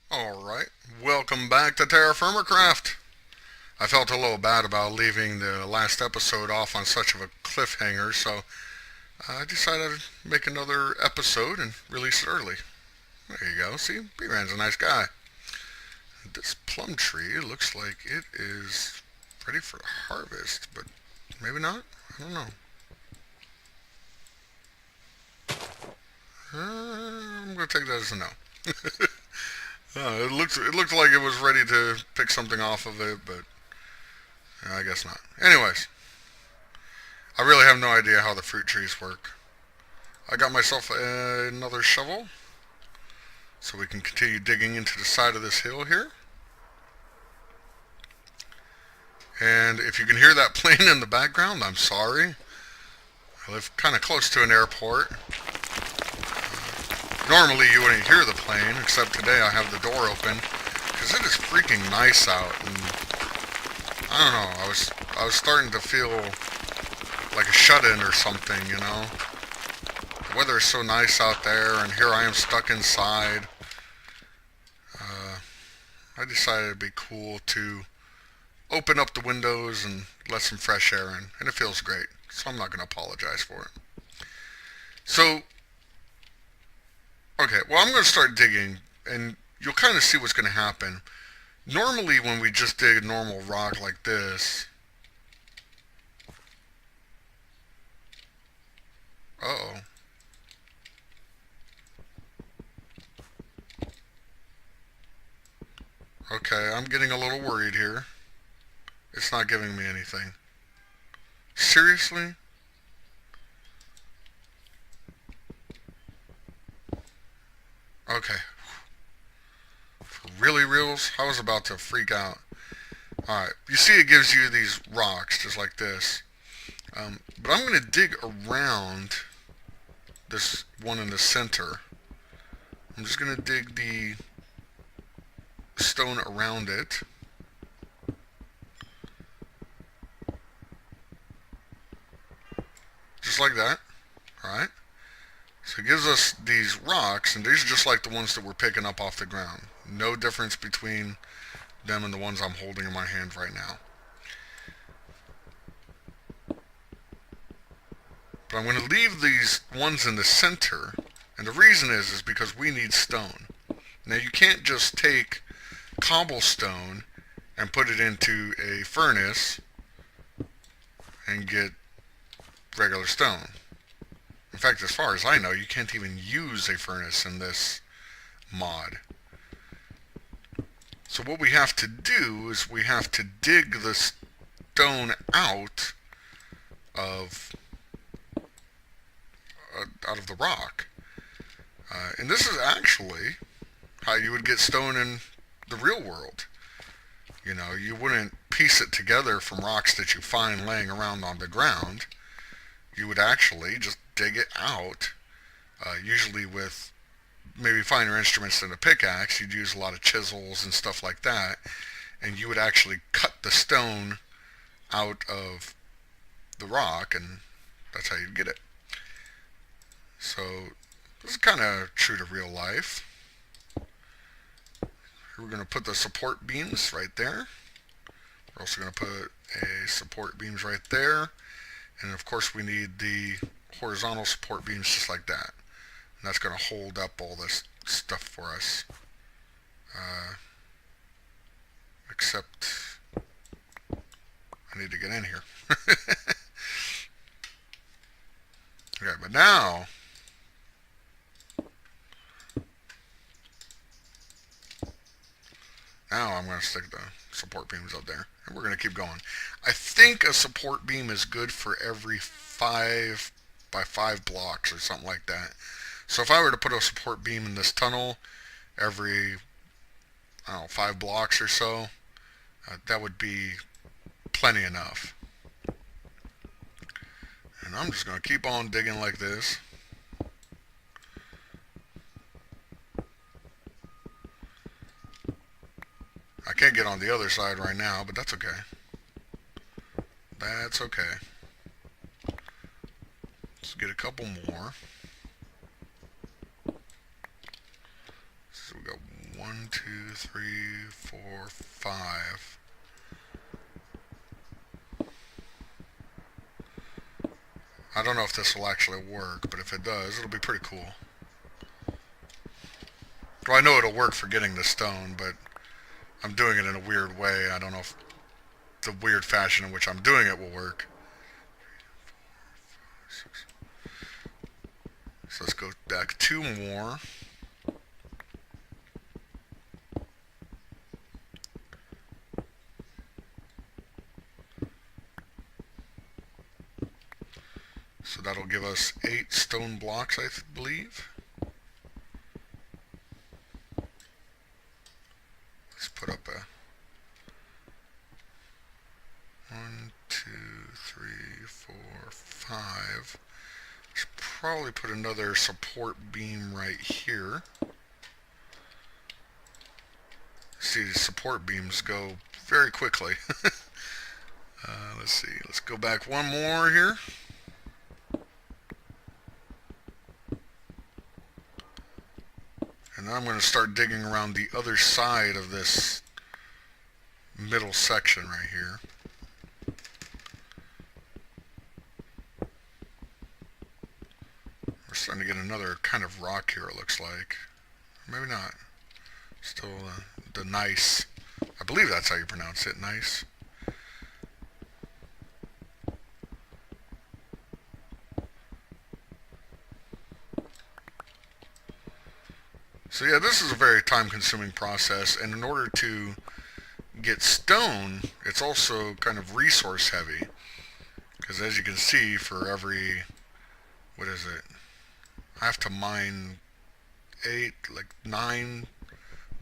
Alright, welcome back to Terrafirmacraft. I felt a little bad about leaving the last episode off on such of a cliffhanger, so I decided to make another episode and release it early. There you go, see, b-raan's a nice guy. This plum tree looks like it is ready for harvest, but maybe not? I don't know. I'm going to take that as a no. It looked like it was ready to pick something off of it, but I guess not. Anyways, I really have no idea how the fruit trees work. I got myself another shovel so we can continue digging into the side of this hill here. And if you can hear that plane in the background, I'm sorry. I live kind of close to an airport. Normally you wouldn't hear the plane, except today I have the door open because it is freaking nice out. And I don't know, I was starting to feel like a shut-in or something, you know. The weather is so nice out there, and here I am stuck inside. I decided it'd be cool to open up the windows and let some fresh air in, and it feels great. So I'm not going to apologize for it. So, okay, well, I'm going to start digging, and you'll kind of see what's going to happen. Normally, when we just dig a normal rock like this, uh-oh. Okay, I'm getting a little worried here. It's not giving me anything. Seriously? Okay. For really reals? I was about to freak out. Alright, you see it gives you these rocks, just like this. But I'm going to dig around this one in the center. I'm just going to dig the stone around it. Just like that. Alright? So it gives us these rocks, and these are just like the ones that we're picking up off the ground. No difference between them and the ones I'm holding in my hand right now. But I'm going to leave these ones in the center, and the reason is because we need stone. Now you can't just take cobblestone and put it into a furnace and get regular stone. In fact, as far as I know, you can't even use a furnace in this mod. So what we have to do is we have to dig the stone of out of the rock. And this is actually how you would get stone in the real world. You know, you wouldn't piece it together from rocks that you find laying around on the ground. You would actually just dig it out, usually with maybe finer instruments than a pickaxe. You'd use a lot of chisels and stuff like that, and you would actually cut the stone out of the rock, and that's how you'd get it. So this is kind of true to real life. We're going to put the support beams right there. We're also going to put a support beams right there. And of course we need the horizontal support beams just like that. And that's going to hold up all this stuff for us. Except I need to get in here. Okay, but now I'm going to stick the support beams up there, and we're going to keep going. I think a support beam is good for every 5 by 5 blocks or something like that. So if I were to put a support beam in this tunnel every, I don't know, 5 blocks or so, that would be plenty enough. And I'm just going to keep on digging like this. I can't get on the other side right now, but that's okay. That's okay. Let's get a couple more. So we got 1, 2, 3, 4, 5. I don't know if this will actually work, but if it does, it'll be pretty cool. Well, I know it'll work for getting the stone, but I'm doing it in a weird way. I don't know if the weird fashion in which I'm doing it will work. So let's go back 2 more. So that'll give us 8 stone blocks, I believe. Let's put up a 1, 2, 3, 4, 5. Should probably put another support beam right here. See, the support beams go very quickly. Let's see. Let's go back one more here. And then I'm going to start digging around the other side of this middle section right here. We're starting to get another kind of rock here, it looks like. Maybe not. Still the gneiss. I believe that's how you pronounce it, gneiss. So yeah, this is a very time-consuming process, and in order to get stone, it's also kind of resource-heavy. Because as you can see, for every, what is it? I have to mine 9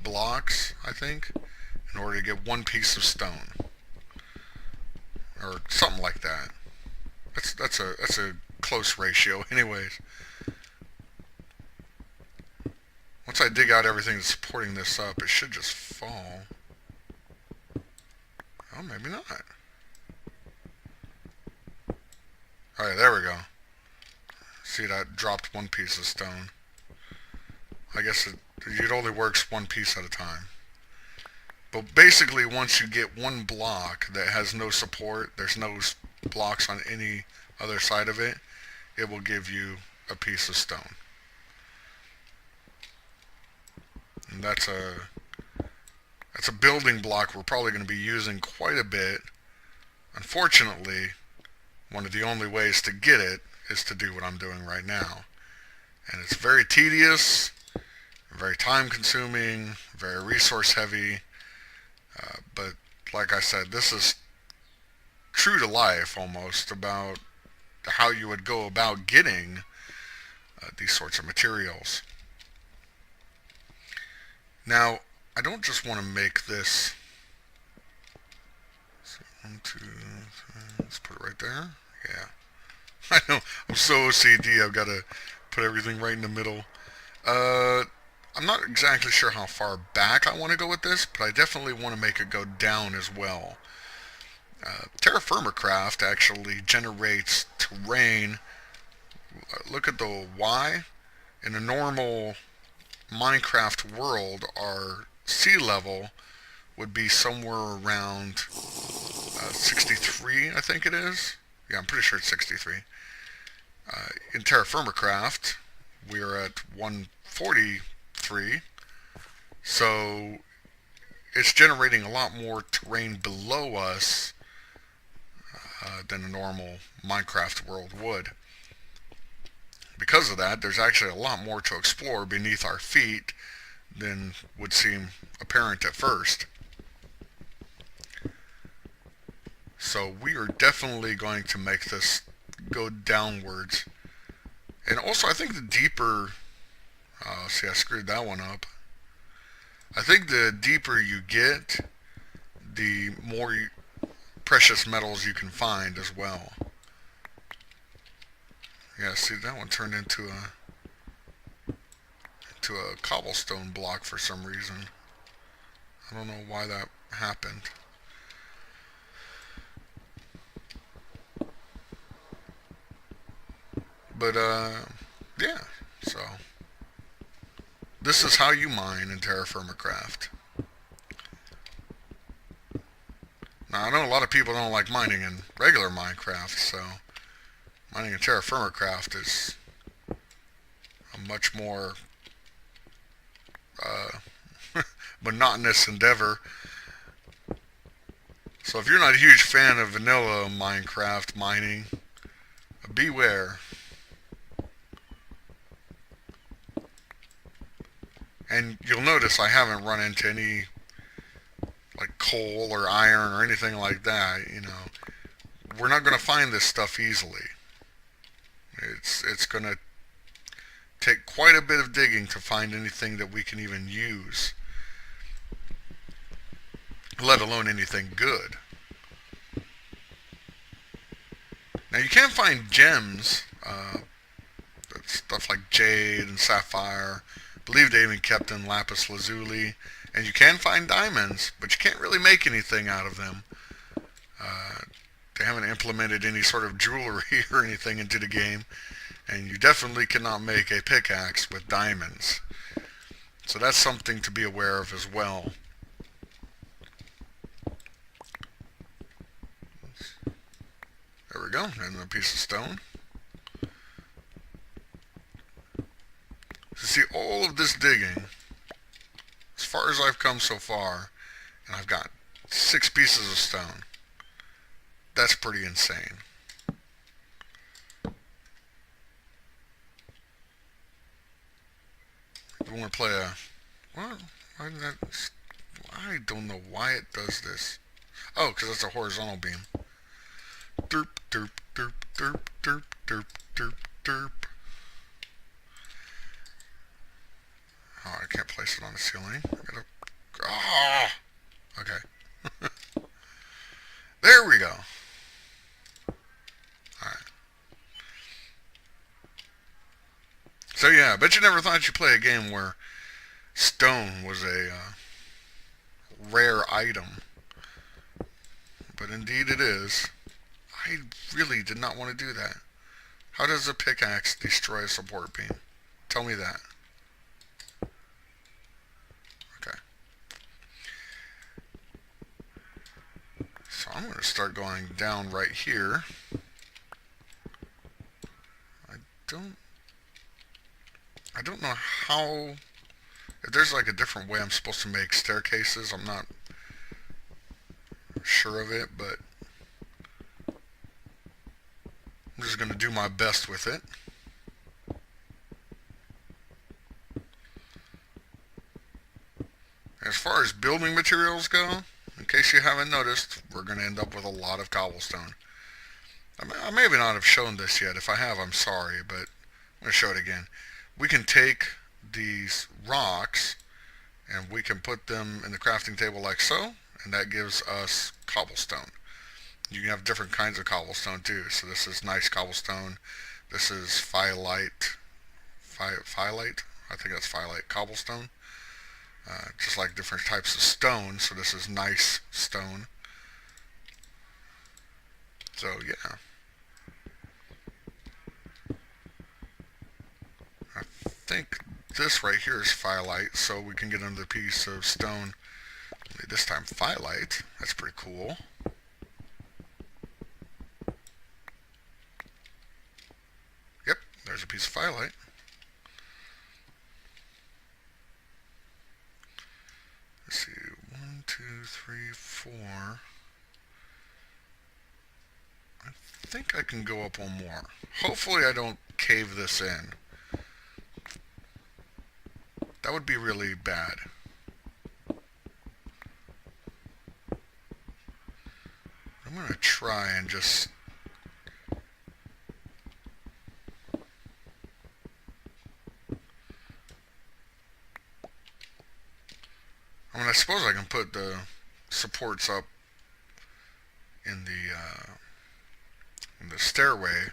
blocks, I think, in order to get 1 piece of stone. Or something like that. That's a close ratio, anyways. Once I dig out everything that's supporting this up, it should just fall. Oh, maybe not. Alright, there we go. See, that dropped 1 piece of stone. I guess it only works 1 piece at a time. But basically, once you get 1 block that has no support, there's no blocks on any other side of it, it will give you a piece of stone. And that's a building block we're probably going to be using quite a bit. Unfortunately, one of the only ways to get it is to do what I'm doing right now. And it's very tedious, very time consuming, very resource heavy. But like I said, this is true to life almost about how you would go about getting these sorts of materials. Now, I don't just want to make this. So 1, 2, 3, let's put it right there. Yeah. I know, I'm so OCD, I've got to put everything right in the middle. I'm not exactly sure how far back I want to go with this, but I definitely want to make it go down as well. Terrafirmacraft actually generates terrain. Look at the Y. In a normal Minecraft world, our sea level would be somewhere around 63, I think it is. Yeah, I'm pretty sure it's 63. In Terrafirmacraft, we're at 143, so it's generating a lot more terrain below us than a normal Minecraft world would. Because of that, there's actually a lot more to explore beneath our feet than would seem apparent at first. So we are definitely going to make this go downwards. And also, I think the deeper... see, I screwed that one up. I think the deeper you get, the more precious metals you can find as well. Yeah, see, that one turned into a cobblestone block for some reason. I don't know why that happened. But, yeah, so this is how you mine in Terrafirmacraft. Now, I know a lot of people don't like mining in regular Minecraft, so mining in Terrafirmacraft is a much more monotonous endeavor. So if you're not a huge fan of vanilla Minecraft mining, beware. And you'll notice I haven't run into any like coal or iron or anything like that. You know, we're not going to find this stuff easily. It's going to take quite a bit of digging to find anything that we can even use, let alone anything good. Now you can find gems, stuff like jade and sapphire. I believe they even kept in lapis lazuli, and you can find diamonds, but you can't really make anything out of them. They haven't implemented any sort of jewelry or anything into the game, and you definitely cannot make a pickaxe with diamonds. So that's something to be aware of as well. There we go, and a piece of stone. So see, all of this digging, as far as I've come so far, and I've got 6 pieces of stone. That's pretty insane. If you want to play a... Well, why did that... I don't know why it does this. Oh, because it's a horizontal beam. Derp, derp, derp, derp, derp, derp, derp, derp. Oh, I can't place it on the ceiling. I gotta... Oh! Okay. There we go. Alright. So yeah, I bet you never thought you'd play a game where stone was a rare item. But indeed it is. I really did not want to do that. How does a pickaxe destroy a support beam? Tell me that. Okay. So I'm going to start going down right here. I don't know how... If there's like a different way I'm supposed to make staircases, I'm not sure of it, but I'm just going to do my best with it. As far as building materials go, in case you haven't noticed, we're going to end up with a lot of cobblestone. I may not have shown this yet. If I have, I'm sorry, but I'm going to show it again. We can take these rocks and we can put them in the crafting table like so, and that gives us cobblestone. You can have different kinds of cobblestone too. So this is nice cobblestone. This is phyllite. I think that's phyllite cobblestone. Just like different types of stone. So this is nice stone. So yeah. I think this right here is phyllite, so we can get another piece of stone. This time phyllite. That's pretty cool. Yep, there's a piece of phyllite. Let's see, 1, 2, 3, 4. I think I can go up one more. Hopefully I don't cave this in. That would be really bad. I'm going to try and just... I mean, I suppose I can put the supports up in the stairway,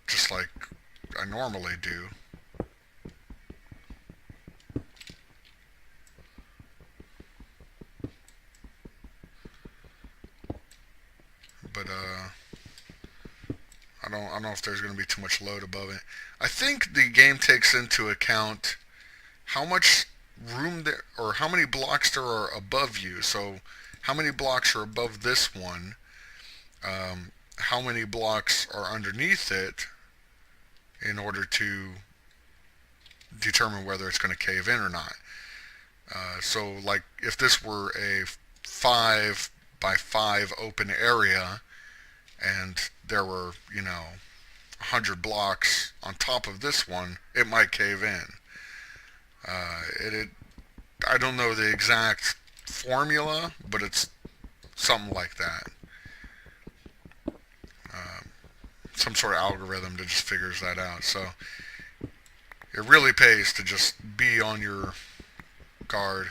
just like I normally do. But I don't know if there's going to be too much load above it. I think the game takes into account how much room there, or how many blocks there are above you. So how many blocks are above this one, how many blocks are underneath it, in order to determine whether it's going to cave in or not. So like if this were a 5 by 5 open area and there were, 100 blocks on top of this one, it might cave in. I don't know the exact formula, but it's something like that. Some sort of algorithm that just figures that out. So it really pays to just be on your guard.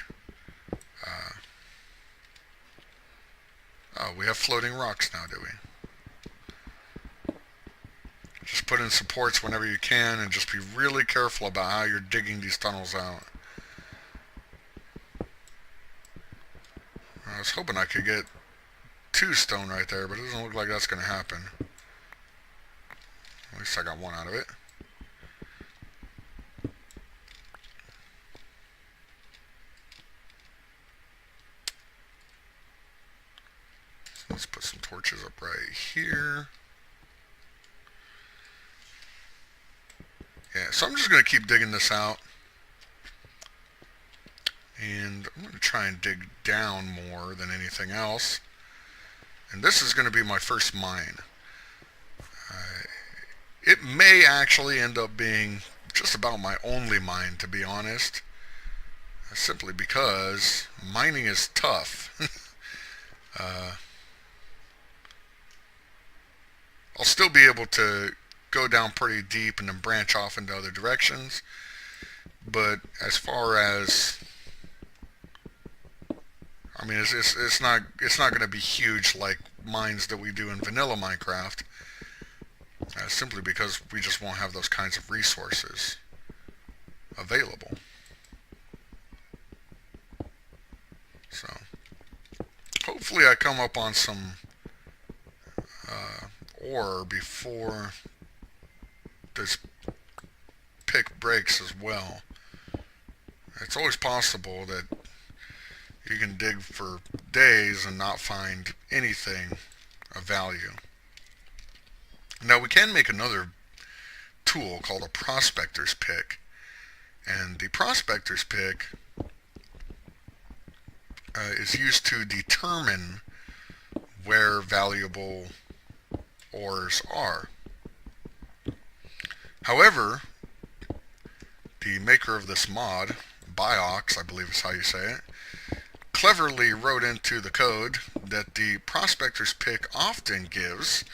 Oh, we have floating rocks now, do we? Just put in supports whenever you can and just be really careful about how you're digging these tunnels out. I was hoping I could get 2 stone right there, but it doesn't look like that's going to happen. At least I got 1 out of it. So let's put some torches up right here. Yeah, so I'm just going to keep digging this out. And I'm going to try and dig down more than anything else. And this is going to be my first mine. It may actually end up being just about my only mine, to be honest. Simply because mining is tough. I'll still be able to go down pretty deep and then branch off into other directions. But as far as, I mean, it's not going to be huge like mines that we do in vanilla Minecraft. Simply because we just won't have those kinds of resources available. So hopefully I come up on some ore before this pick breaks as well. It's always possible that you can dig for days and not find anything of value. Now we can make another tool called a prospector's pick, and the prospector's pick is used to determine where valuable ores are. However, the maker of this mod, Biox, I believe is how you say it, cleverly wrote into the code that the prospector's pick often gives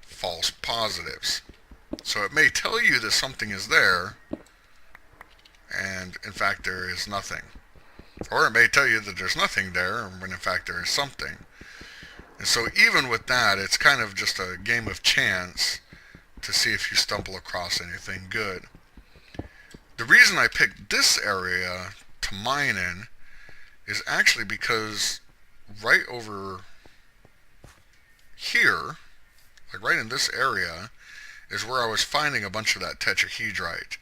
false positives. So it may tell you that something is there, and in fact there is nothing. Or it may tell you that there's nothing there, when in fact there is something. And so even with that, it's kind of just a game of chance to see if you stumble across anything good. The reason I picked this area to mine in is actually because right over here, like right in this area, is where I was finding a bunch of that tetrahedrite.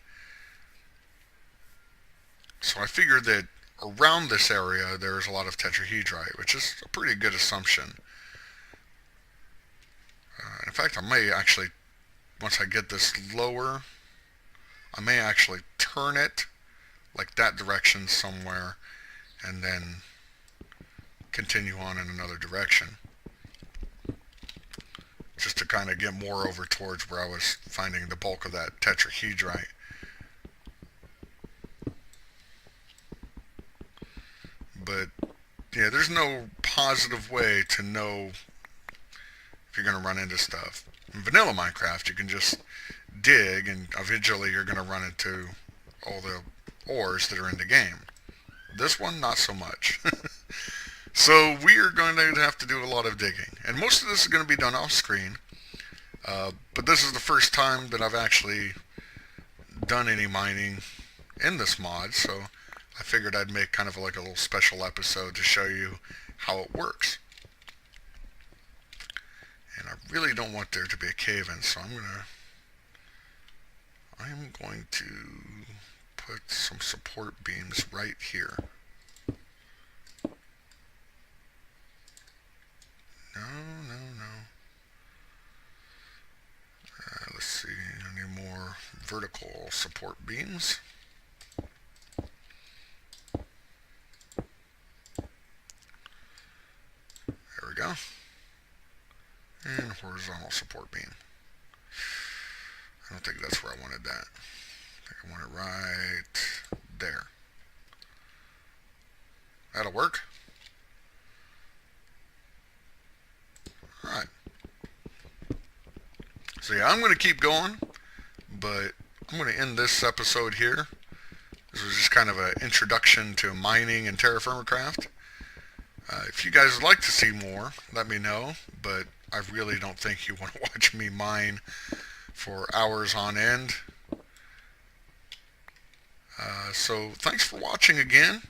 So I figured that around this area there's a lot of tetrahedrite, which is a pretty good assumption. In fact, I may actually, once I get this lower, I may actually turn it like that direction somewhere and then continue on in another direction, just to kind of get more over towards where I was finding the bulk of that tetrahedrite. But yeah, there's no positive way to know if you're going to run into stuff. In vanilla Minecraft, you can just dig and eventually you're going to run into all the ores that are in the game. This one, not so much. So we are going to have to do a lot of digging. And most of this is going to be done off screen. But this is the first time that I've actually done any mining in this mod, so I figured I'd make kind of like a little special episode to show you how it works. And I really don't want there to be a cave-in, so I am going to put some support beams right here. No, no, no. Let's see, I need more vertical support beams. There we go. And horizontal support beam. I don't think that's where I wanted that. I think I want it right there. That'll work. Alright. So yeah, I'm going to keep going, but I'm going to end this episode here. This was just kind of an introduction to mining and Terrafirmacraft. If you guys would like to see more, let me know, but I really don't think you want to watch me mine for hours on end. So thanks for watching again.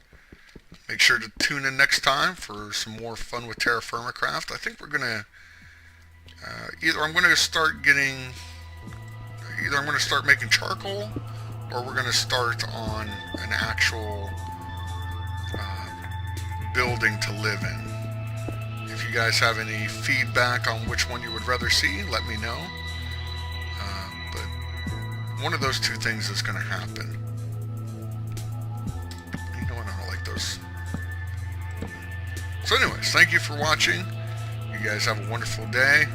Make sure to tune in next time for some more fun with Terrafirmacraft. I think we're going to either I'm going to start making charcoal, or we're going to start on an actual building to live in. If you guys have any feedback on which one you would rather see, let me know. But one of those two things is going to happen. You know what? I don't like those. So anyways, thank you for watching. You guys have a wonderful day.